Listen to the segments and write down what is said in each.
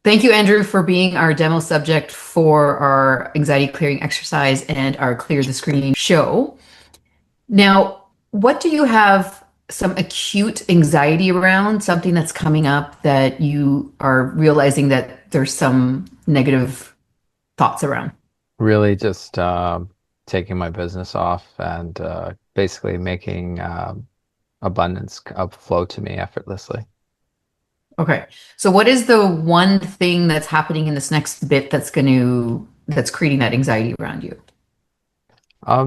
Thank you, Andrew, for being our demo subject for our anxiety clearing exercise and our Clear the Screen show. Now, what do you have some acute anxiety around, something that's coming up that you are realizing that there's some negative thoughts around? Really just taking my business off and basically making abundance of flow to me effortlessly. Okay. So what is the one thing that's happening in this next bit that's creating that anxiety around you?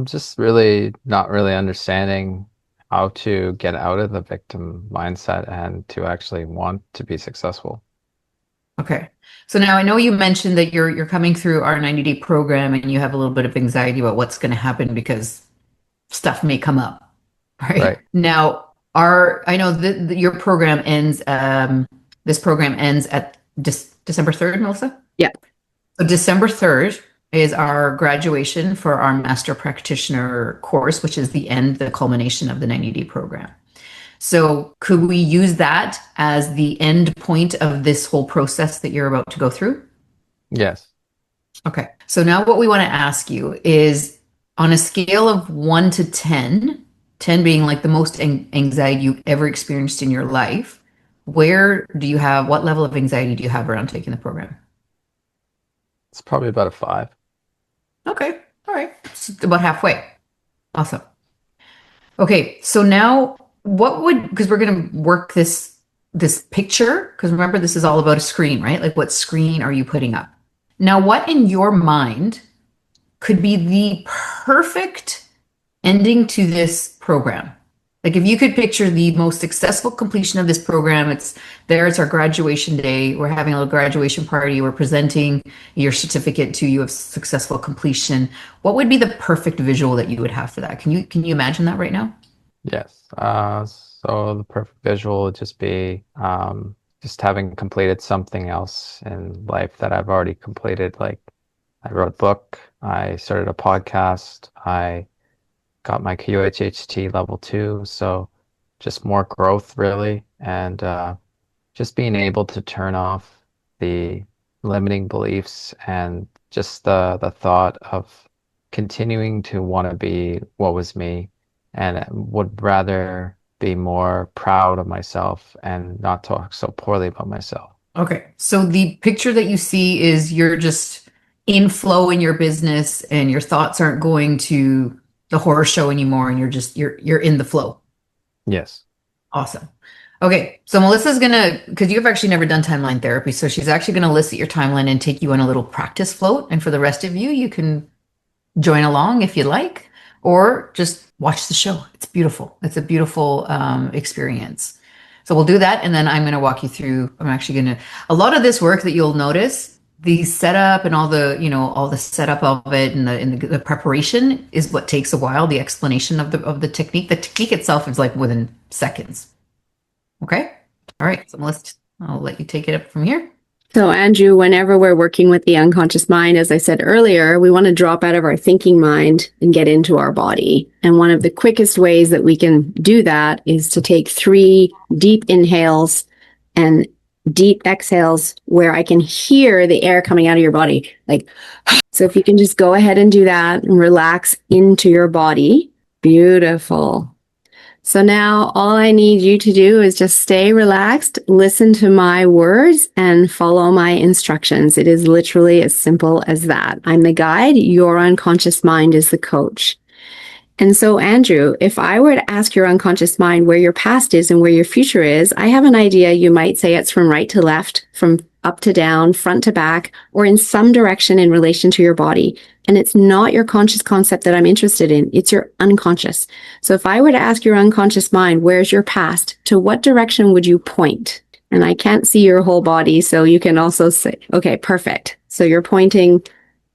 Just really not really understanding how to get out of the victim mindset and to actually want to be successful. Okay. So now I know you mentioned that you're coming through our 90-day program and you have a little bit of anxiety about what's going to happen because stuff may come up, right? Right. Now, I know that your program ends this program ends at December 3rd, Melissa? Yeah. So December 3rd is our graduation for our master practitioner course, which is the culmination of the 90-day program. So could we use that as the end point of this whole process that you're about to go through? Yes. Okay. So now what we want to ask you is on a scale of 1 to 10, 10 being like the most anxiety you've ever experienced in your life, what level of anxiety do you have around taking the program? It's probably about a 5. Okay. All right. It's about halfway. Awesome. Okay. So now because we're going to work this picture, because remember, this is all about a screen, right? Like what screen are you putting up? Now, what in your mind could be the perfect ending to this program? Like if you could picture the most successful completion of this program, it's our graduation day. We're having a little graduation party. We're presenting your certificate to you of successful completion. What would be the perfect visual that you would have for that? Can you imagine that right now? Yes. So the perfect visual would just be just having completed something else in life that I've already completed. Like I wrote a book, I started a podcast, I got my QHHT level 2. So just more growth really, and just being able to turn off the limiting beliefs and just the thought of continuing to want to be what was me and would rather be more proud of myself and not talk so poorly about myself. Okay. So the picture that you see is you're just in flow in your business and your thoughts aren't going to the horror show anymore and you're in the flow. Yes. Awesome. Okay. So Melissa's gonna, because you've actually never done timeline therapy, so she's actually gonna list your timeline and take you on a little practice float. And for the rest of you, you can join along if you like, or just watch the show. It's beautiful. It's a beautiful experience. So we'll do that, and then I'm going to walk you through. A lot of this work that you'll notice, the setup and all the setup of it and the preparation is what takes a while. The explanation of the technique. The technique itself is like within seconds. Okay. All right. So I'll let you take it up from here. So, Andrew, whenever we're working with the unconscious mind, as I said earlier, we want to drop out of our thinking mind and get into our body. And one of the quickest ways that we can do that is to take 3 deep inhales and deep exhales where I can hear the air coming out of your body. Like, so if you can just go ahead and do that and relax into your body. Beautiful. So now all I need you to do is just stay relaxed, listen to my words, and follow my instructions. It is literally as simple as that. I'm the guide. Your unconscious mind is the coach. And so, Andrew, if I were to ask your unconscious mind where your past is and where your future is, I have an idea. You might say it's from right to left, from up to down, front to back, or in some direction in relation to your body. And it's not your conscious concept that I'm interested in. It's your unconscious. So if I were to ask your unconscious mind, where's your past? To what direction would you point? And I can't see your whole body. So you can also say, okay, perfect. So you're pointing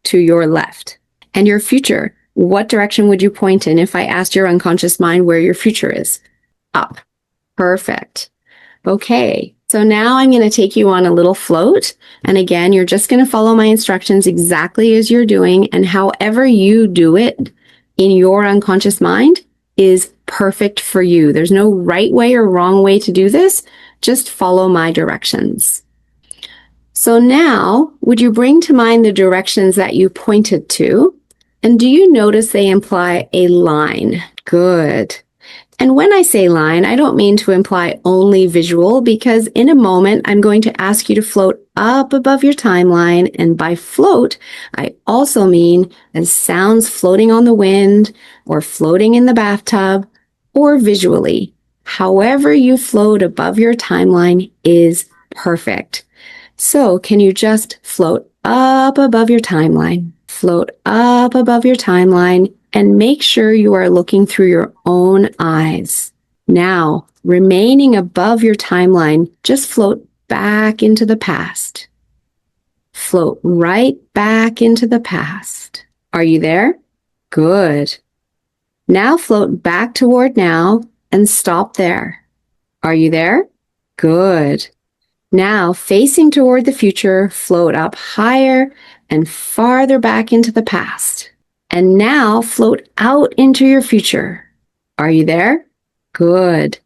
to your left. And your future, what direction would you point in if I asked your unconscious mind where your future is? Up. Perfect. Okay. So now I'm going to take you on a little float. And again, you're just going to follow my instructions exactly as you're doing. And however you do it in your unconscious mind is perfect for you. There's no right way or wrong way to do this. Just follow my directions. So now, would you bring to mind the directions that you pointed to? And do you notice they imply a line? Good. And when I say line, I don't mean to imply only visual, because in a moment, I'm going to ask you to float up above your timeline. And by float, I also mean as sounds floating on the wind, or floating in the bathtub, or visually. However you float above your timeline is perfect. So can you just float up above your timeline? Float up above your timeline and make sure you are looking through your own eyes. Now, remaining above your timeline, just float back into the past. Float right back into the past. Are you there? Good. Now float back toward now and stop there. Are you there? Good. Now, facing toward the future, float up higher and farther back into the past. And now float out into your future. Are you there? Good.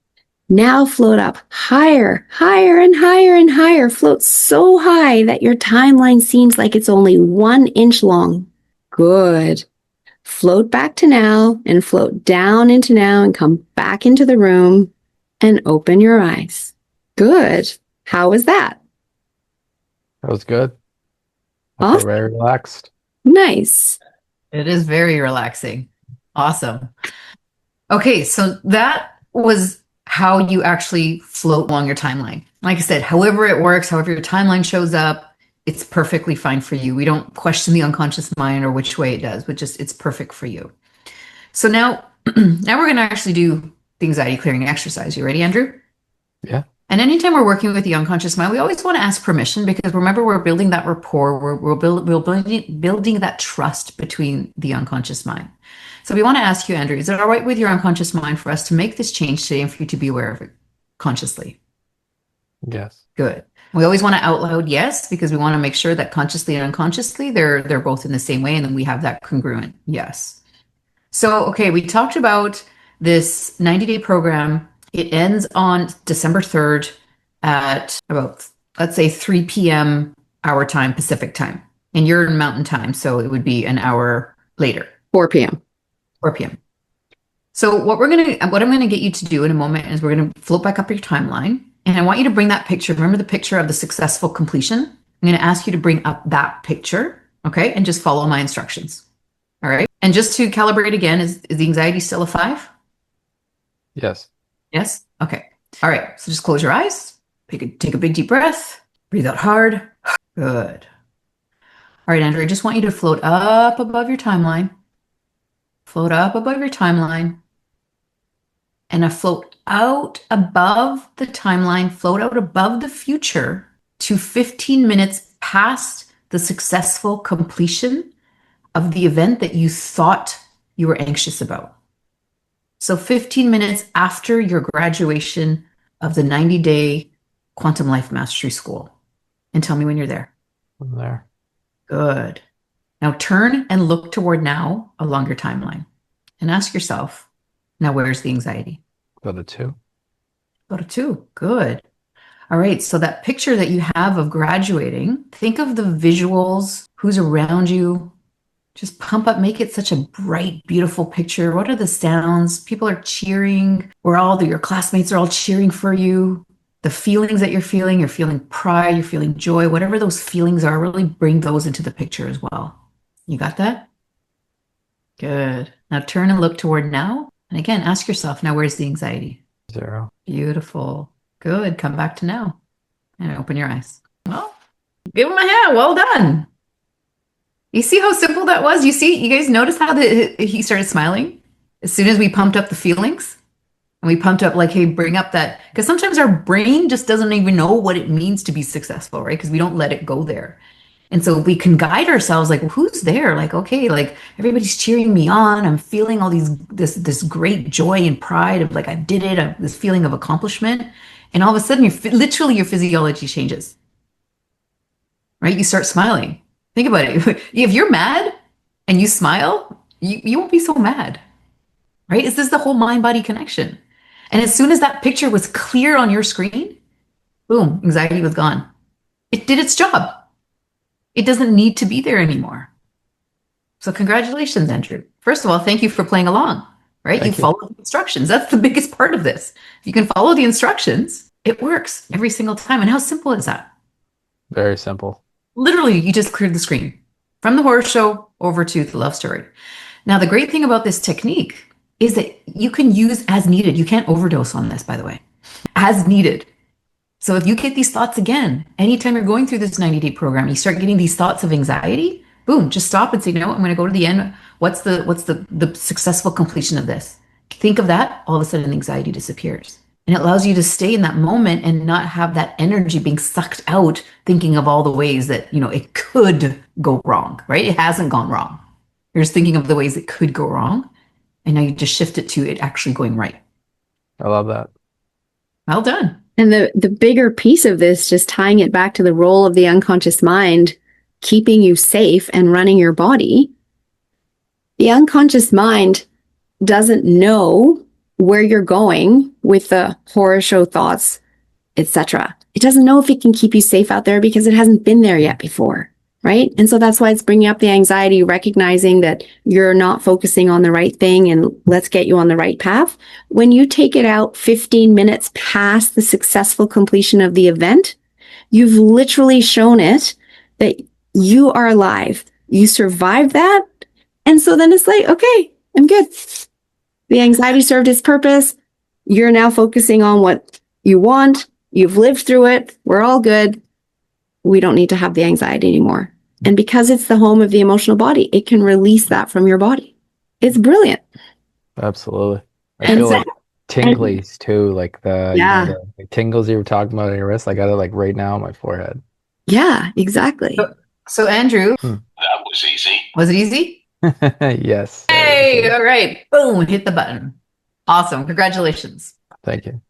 Now float up higher, higher and higher and higher. Float so high that your timeline seems like it's only 1 inch long. Good. Float back to now and float down into now and come back into the room and open your eyes. Good. How was that? That was good. I feel Awesome. very relaxed. Nice. It is very relaxing. Awesome. Okay, so that was how you actually float along your timeline. Like I said, however it works, however your timeline shows up, it's perfectly fine for you. We don't question the unconscious mind or which way it does, but just it's perfect for you. So now, now we're going to actually do the anxiety clearing exercise. You ready, Andrew? Yeah. And anytime we're working with the unconscious mind, we always want to ask permission, because remember, we're building that rapport, we're building that trust between the unconscious mind. So we want to ask you, Andrew, is it all right with your unconscious mind for us to make this change today and for you to be aware of it consciously? Yes. Good. We always want to out loud yes, because we want to make sure that consciously and unconsciously they're both in the same way, and then we have that congruent yes. So, okay, we talked about this 90-day program. It ends on December 3rd at about, let's say, 3 p.m. our time, Pacific time. And you're in Mountain time, so it would be an hour later. 4 p.m. 4 p.m. So what I'm gonna get you to do in a moment is we're gonna float back up your timeline, and I want you to bring that picture. Remember the picture of the successful completion? I'm gonna ask you to bring up that picture, okay, and just follow my instructions. All right. And just to calibrate again, is the anxiety still a 5? Yes. Yes? Okay. All right. So just close your eyes. Take a big deep breath. Breathe out hard. Good. All right, Andrew, I just want you to float up above your timeline. Float up above your timeline. And a float out above the timeline, float out above the future to 15 minutes past the successful completion of the event that you thought you were anxious about. So 15 minutes after your graduation of the 90-day Quantum Life Mastery School. And tell me when you're there. I'm there. Good. Now turn and look toward now along your timeline and ask yourself, now where's the anxiety? Go to 2. Go to 2. Good. All right. So that picture that you have of graduating, think of the visuals, who's around you. Just pump up, make it such a bright, beautiful picture. What are the sounds? People are cheering. Your classmates are all cheering for you. The feelings that you're feeling pride, you're feeling joy, whatever those feelings are, really bring those into the picture as well. You got that? Good. Now turn and look toward now. And again, ask yourself, now where's the anxiety? 0. Beautiful. Good. Come back to now and open your eyes. Well, give him a hand. Well done. You see how simple that was? You guys notice how he started smiling as soon as we pumped up the feelings? And we pumped up like, hey, bring up that, because sometimes our brain just doesn't even know what it means to be successful, right? Because we don't let it go there. And so we can guide ourselves like, well, who's there? Like, okay, like everybody's cheering me on. I'm feeling all this great joy and pride of like, I did it, this feeling of accomplishment. And all of a sudden, literally your physiology changes, right? You start smiling. Think about it. If you're mad and you smile, you won't be so mad, right? Is this the whole mind-body connection? And as soon as that picture was clear on your screen, boom, anxiety was gone. It did its job. It doesn't need to be there anymore. So congratulations, Andrew. First of all, thank you for playing along, right? Thank You you. followed the instructions. That's the biggest part of this. If you can follow the instructions, it works every single time. And how simple is that? Very simple. Literally, you just cleared the screen from the horror show over to the love story. Now, the great thing about this technique is that you can use as needed. You can't overdose on this, by the way, as needed. So if you get these thoughts again, anytime you're going through this 90-day program, you start getting these thoughts of anxiety, boom, just stop and say, you know what, I'm going to go to the end. What's the successful completion of this? Think of that, all of a sudden anxiety disappears. And it allows you to stay in that moment and not have that energy being sucked out thinking of all the ways that, it could go wrong, right? It hasn't gone wrong. You're just thinking of the ways it could go wrong. And now you just shift it to it actually going right. I love that. Well done. And the bigger piece of this, just tying it back to the role of the unconscious mind, keeping you safe and running your body. The unconscious mind doesn't know where you're going with the horror show thoughts, etc. It doesn't know if it can keep you safe out there because it hasn't been there yet before, right? And so that's why it's bringing up the anxiety, recognizing that you're not focusing on the right thing, and let's get you on the right path. When you take it out 15 minutes past the successful completion of the event, you've literally shown it that you are alive. You survived that. And so then it's like, okay, I'm good. The anxiety served its purpose. You're now focusing on what you want. You've lived through it. We're all good. We don't need to have the anxiety anymore. And because it's the home of the emotional body, it can release that from your body. It's brilliant. Absolutely. I And feel so- like tinglies too, like the, Yeah. the tingles you were talking about on your wrist. I got it like right now on my forehead. Yeah, exactly. So Andrew, That was easy. was it easy? Yes. Hey, all right. Boom, hit the button. Awesome. Congratulations. Thank you.